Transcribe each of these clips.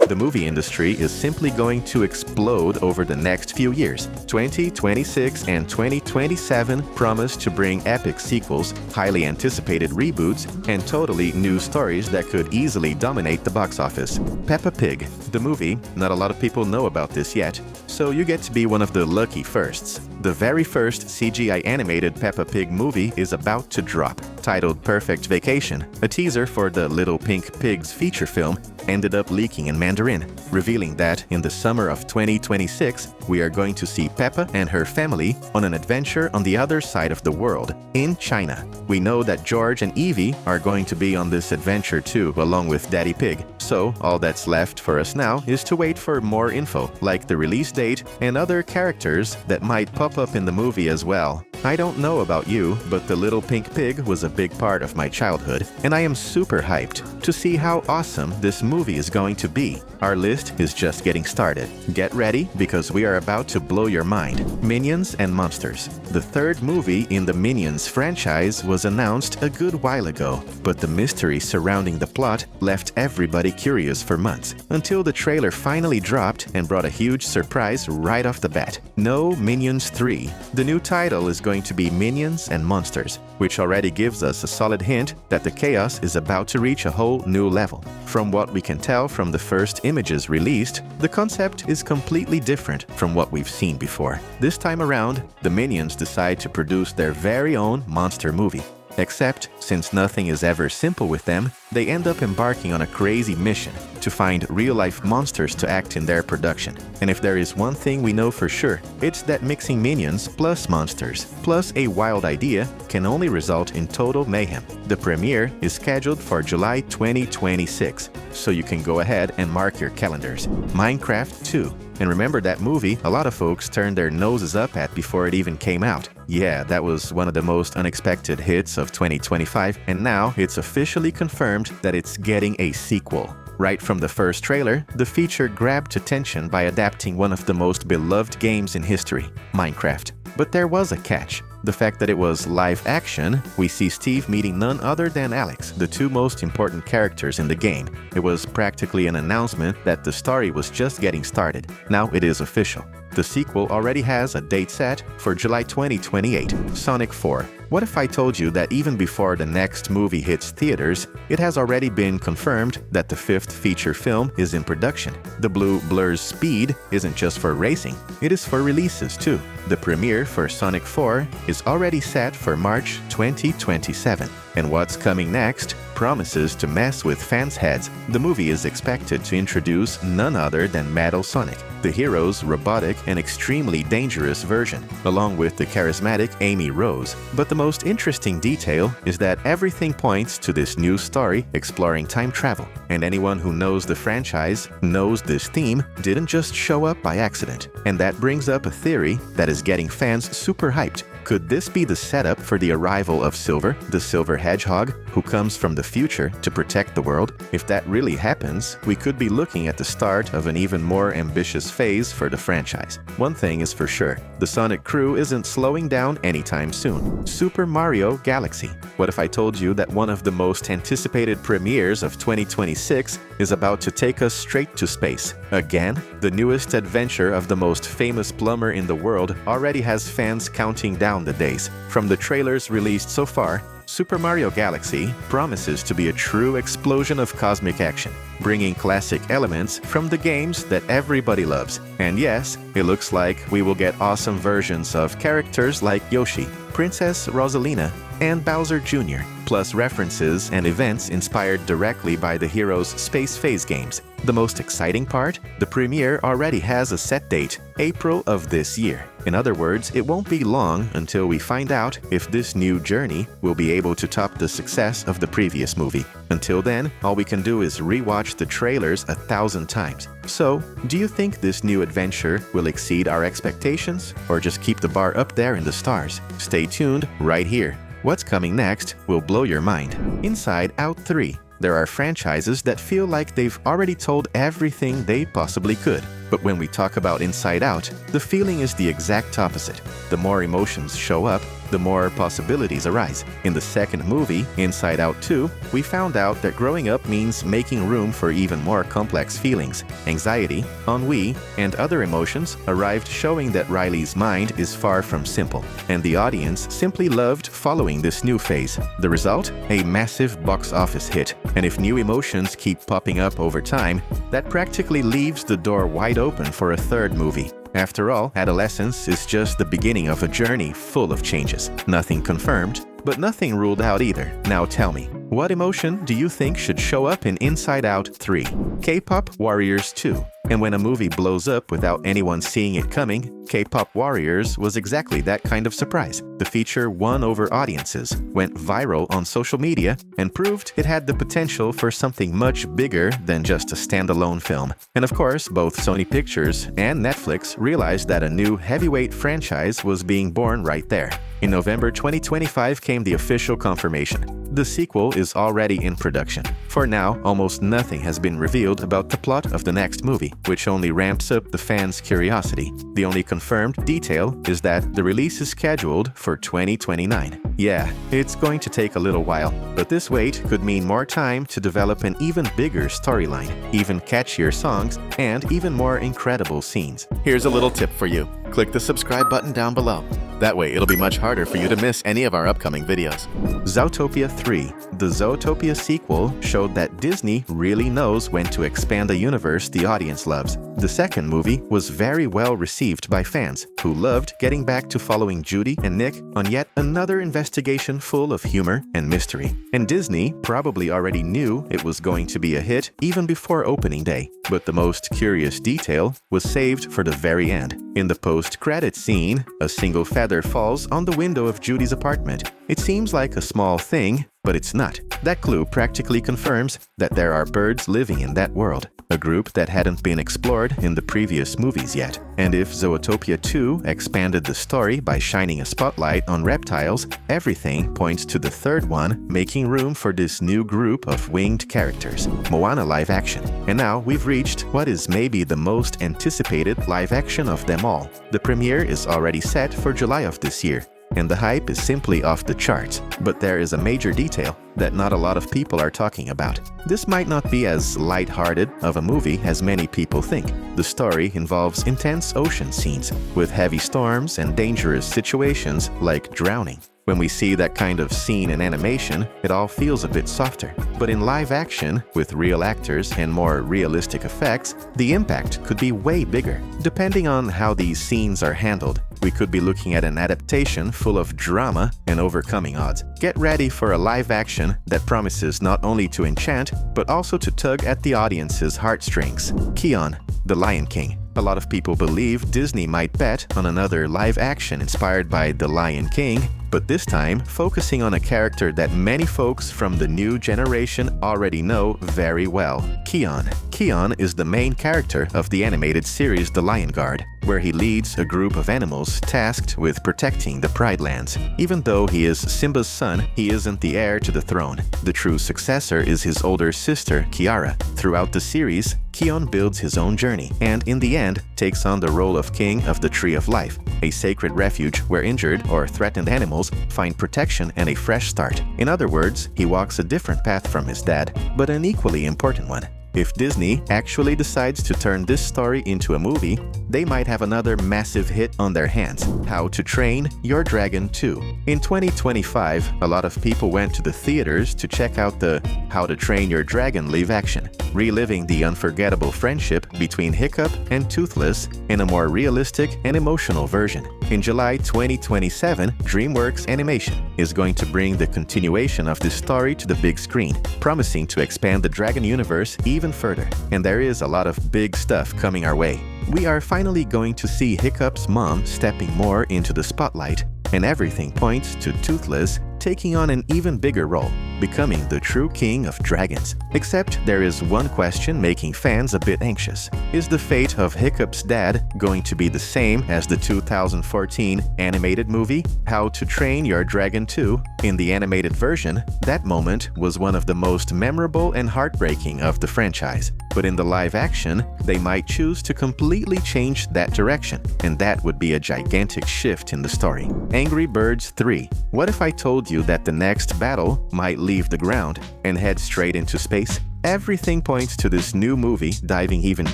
The movie industry is simply going to explode over the next few years. 2026 and 2027 promise to bring epic sequels, highly anticipated reboots, and totally new stories that could easily dominate the box office. Peppa Pig, the movie, not a lot of people know about this yet, so you get to be one of the lucky firsts. The very first CGI animated Peppa Pig movie is about to drop. Titled Perfect Vacation, a teaser for the Little Pink Pigs feature film ended up leaking in Mandarin, revealing that in the summer of 2026, we are going to see Peppa and her family on an adventure on the other side of the world, in China. We know that George and Evie are going to be on this adventure too, along with Daddy Pig. So all that's left for us now is to wait for more info, like the release date and other characters that might pop up in the movie as well. I don't know about you, but the Little Pink Pig was a big part of my childhood, and I am super hyped to see how awesome this movie is going to be. Our list is just getting started. Get ready, because we are about to blow your mind. Minions and Monsters. The third movie in the Minions franchise was announced a good while ago, but the mystery surrounding the plot left everybody curious for months, until the trailer finally dropped and brought a huge surprise right off the bat. No Minions 3. The new title is going to be Minions and Monsters, which already gives us a solid hint that the chaos is about to reach a whole new level. From what we can tell from the first images released, the concept is completely different from what we've seen before. This time around, the Minions decide to produce their very own monster movie. Except, since nothing is ever simple with them, they end up embarking on a crazy mission to find real-life monsters to act in their production. And if there is one thing we know for sure, it's that mixing minions plus monsters, plus a wild idea, can only result in total mayhem. The premiere is scheduled for July 2026, so you can go ahead and mark your calendars. Minecraft 2. And remember that movie a lot of folks turned their noses up at before it even came out. Yeah, that was one of the most unexpected hits of 2025, and now it's officially confirmed that it's getting a sequel. Right from the first trailer, the feature grabbed attention by adapting one of the most beloved games in history, Minecraft. But there was a catch. The fact that it was live action, we see Steve meeting none other than Alex, the two most important characters in the game. It was practically an announcement that the story was just getting started. Now it is official. The sequel already has a date set for July 2028, Sonic 4. What if I told you that even before the next movie hits theaters, it has already been confirmed that the fifth feature film is in production? The blue blur's speed isn't just for racing, it is for releases too. The premiere for Sonic 4 is already set for March 2027. And what's coming next promises to mess with fans' heads. The movie is expected to introduce none other than Metal Sonic, the hero's robotic and extremely dangerous version, along with the charismatic Amy Rose. But the most interesting detail is that everything points to this new story exploring time travel. And anyone who knows the franchise knows this theme didn't just show up by accident. And that brings up a theory that is getting fans super hyped. Could this be the setup for the arrival of Silver, the Silver Hedgehog, who comes from the future to protect the world? If that really happens, we could be looking at the start of an even more ambitious phase for the franchise. One thing is for sure, the Sonic crew isn't slowing down anytime soon. Super Mario Galaxy. What if I told you that one of the most anticipated premieres of 2026 is about to take us straight to space? Again, the newest adventure of the most famous plumber in the world already has fans counting down the days. From the trailers released so far, Super Mario Galaxy promises to be a true explosion of cosmic action, bringing classic elements from the games that everybody loves. And yes, it looks like we will get awesome versions of characters like Yoshi, Princess Rosalina, and Bowser Jr., plus references and events inspired directly by the hero's Space Phase games. The most exciting part? The premiere already has a set date, April of this year. In other words, it won't be long until we find out if this new journey will be able to top the success of the previous movie. Until then, all we can do is rewatch the trailers 1,000 times. So, do you think this new adventure will exceed our expectations, or just keep the bar up there in the stars? Stay tuned right here. What's coming next will blow your mind. Inside Out 3. There are franchises that feel like they've already told everything they possibly could. But when we talk about Inside Out, the feeling is the exact opposite. The more emotions show up, the more possibilities arise. In the second movie, Inside Out 2, we found out that growing up means making room for even more complex feelings. Anxiety, ennui, and other emotions arrived, showing that Riley's mind is far from simple, and the audience simply loved following this new phase. The result? A massive box office hit. And if new emotions keep popping up over time, that practically leaves the door wide open for a third movie. After all, adolescence is just the beginning of a journey full of changes. Nothing confirmed, but nothing ruled out either. Now tell me, what emotion do you think should show up in Inside Out 3? K-Pop Warriors 2. And when a movie blows up without anyone seeing it coming, K-Pop Warriors was exactly that kind of surprise. The feature won over audiences, went viral on social media, and proved it had the potential for something much bigger than just a standalone film. And of course, both Sony Pictures and Netflix realized that a new heavyweight franchise was being born right there. In November 2025 came the official confirmation. The sequel is already in production. For now, almost nothing has been revealed about the plot of the next movie, which only ramps up the fans' curiosity. The only confirmed detail is that the release is scheduled for 2029. Yeah, it's going to take a little while, but this wait could mean more time to develop an even bigger storyline, even catchier songs, and even more incredible scenes. Here's a little tip for you. Click the subscribe button down below. That way, it'll be much harder for you to miss any of our upcoming videos. Zootopia 3. The Zootopia sequel showed that Disney really knows when to expand a universe the audience loves. The second movie was very well received by fans, who loved getting back to following Judy and Nick on yet another investigation full of humor and mystery. And Disney probably already knew it was going to be a hit even before opening day. But the most curious detail was saved for the very end. In the post-credits scene, a single feather falls on the window of Judy's apartment. It seems like a small thing, but it's not. That clue practically confirms that there are birds living in that world, a group that hadn't been explored in the previous movies yet. And if Zootopia 2 expanded the story by shining a spotlight on reptiles, everything points to the third one making room for this new group of winged characters, Moana live action. And now we've reached what is maybe the most anticipated live action of them all. The premiere is already set for July of this year, and the hype is simply off the charts. But there is a major detail that not a lot of people are talking about. This might not be as light-hearted of a movie as many people think. The story involves intense ocean scenes, with heavy storms and dangerous situations like drowning. When we see that kind of scene in animation, it all feels a bit softer. But in live action, with real actors and more realistic effects, the impact could be way bigger. Depending on how these scenes are handled, we could be looking at an adaptation full of drama and overcoming odds. Get ready for a live action that promises not only to enchant, but also to tug at the audience's heartstrings. Keon, the Lion King. A lot of people believe Disney might bet on another live action inspired by The Lion King, but this time focusing on a character that many folks from the new generation already know very well, Keon. Keon is the main character of the animated series The Lion Guard, where he leads a group of animals tasked with protecting the Pride Lands. Even though he is Simba's son, he isn't the heir to the throne. The true successor is his older sister, Kiara. Throughout the series, Keon builds his own journey, and in the end, takes on the role of King of the Tree of Life, a sacred refuge where injured or threatened animals find protection and a fresh start. In other words, he walks a different path from his dad, but an equally important one. If Disney actually decides to turn this story into a movie, they might have another massive hit on their hands: How to Train Your Dragon 2. In 2025, a lot of people went to the theaters to check out the How to Train Your Dragon live action, reliving the unforgettable friendship between Hiccup and Toothless in a more realistic and emotional version. In July 2027, DreamWorks Animation is going to bring the continuation of this story to the big screen, promising to expand the Dragon universe even further. And there is a lot of big stuff coming our way. We are finally going to see Hiccup's mom stepping more into the spotlight, and everything points to Toothless taking on an even bigger role, becoming the true king of dragons. Except there is one question making fans a bit anxious. Is the fate of Hiccup's dad going to be the same as the 2014 animated movie, How to Train Your Dragon 2? In the animated version, that moment was one of the most memorable and heartbreaking of the franchise. But in the live action, they might choose to completely change that direction, and that would be a gigantic shift in the story. Angry Birds 3. What if I told you that the next battle might leave the ground and head straight into space? Everything points to this new movie diving even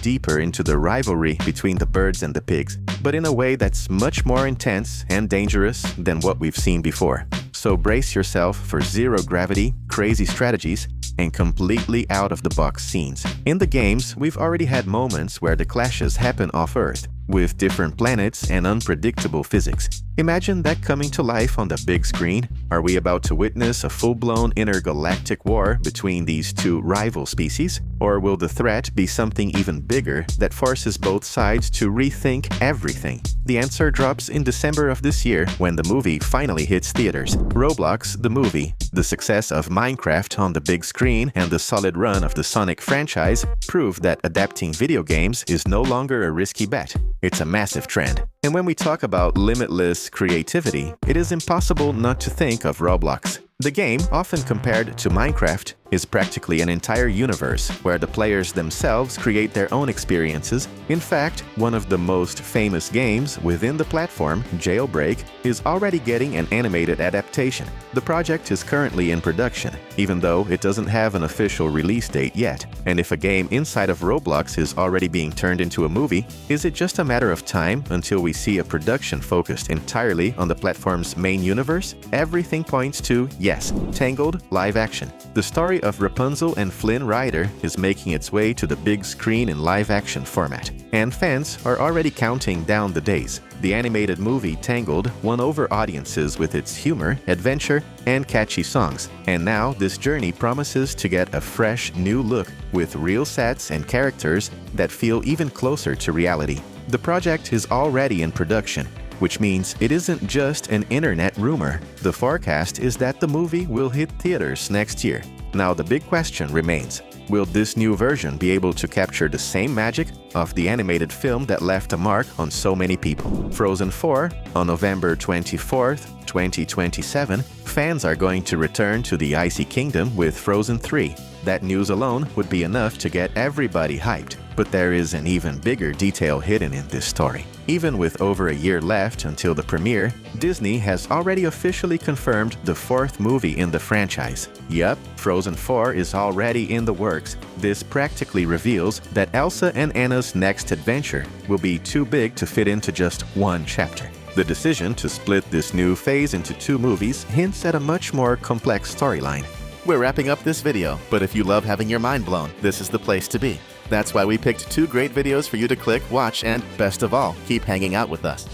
deeper into the rivalry between the birds and the pigs, but in a way that's much more intense and dangerous than what we've seen before. So brace yourself for zero gravity, crazy strategies, and completely out-of-the-box scenes. In the games, we've already had moments where the clashes happen off-Earth, with different planets and unpredictable physics. Imagine that coming to life on the big screen. Are we about to witness a full-blown intergalactic war between these two rival species? Or will the threat be something even bigger that forces both sides to rethink everything? The answer drops in December of this year when the movie finally hits theaters. Roblox, the movie, the success of Minecraft on the big screen, and the solid run of the Sonic franchise prove that adapting video games is no longer a risky bet. It's a massive trend. And when we talk about limitless creativity, it is impossible not to think of Roblox. The game, often compared to Minecraft, is practically an entire universe where the players themselves create their own experiences. In fact, one of the most famous games within the platform, Jailbreak, is already getting an animated adaptation. The project is currently in production, even though it doesn't have an official release date yet. And if a game inside of Roblox is already being turned into a movie, is it just a matter of time until we see a production focused entirely on the platform's main universe? Everything points to yes, Tangled live action. The story of Rapunzel and Flynn Rider is making its way to the big screen in live-action format, and fans are already counting down the days. The animated movie Tangled won over audiences with its humor, adventure, and catchy songs, and now this journey promises to get a fresh, new look with real sets and characters that feel even closer to reality. The project is already in production, which means it isn't just an internet rumor. The forecast is that the movie will hit theaters next year. Now the big question remains, will this new version be able to capture the same magic of the animated film that left a mark on so many people? Frozen 4, on November 24th, 2027, fans are going to return to the Icy Kingdom with Frozen 3. That news alone would be enough to get everybody hyped. But there is an even bigger detail hidden in this story. Even with over a year left until the premiere, Disney has already officially confirmed the fourth movie in the franchise. Yup, Frozen 4 is already in the works. This practically reveals that Elsa and Anna's next adventure will be too big to fit into just one chapter. The decision to split this new phase into two movies hints at a much more complex storyline. We're wrapping up this video, but if you love having your mind blown, this is the place to be. That's why we picked two great videos for you to click, watch, and, best of all, keep hanging out with us.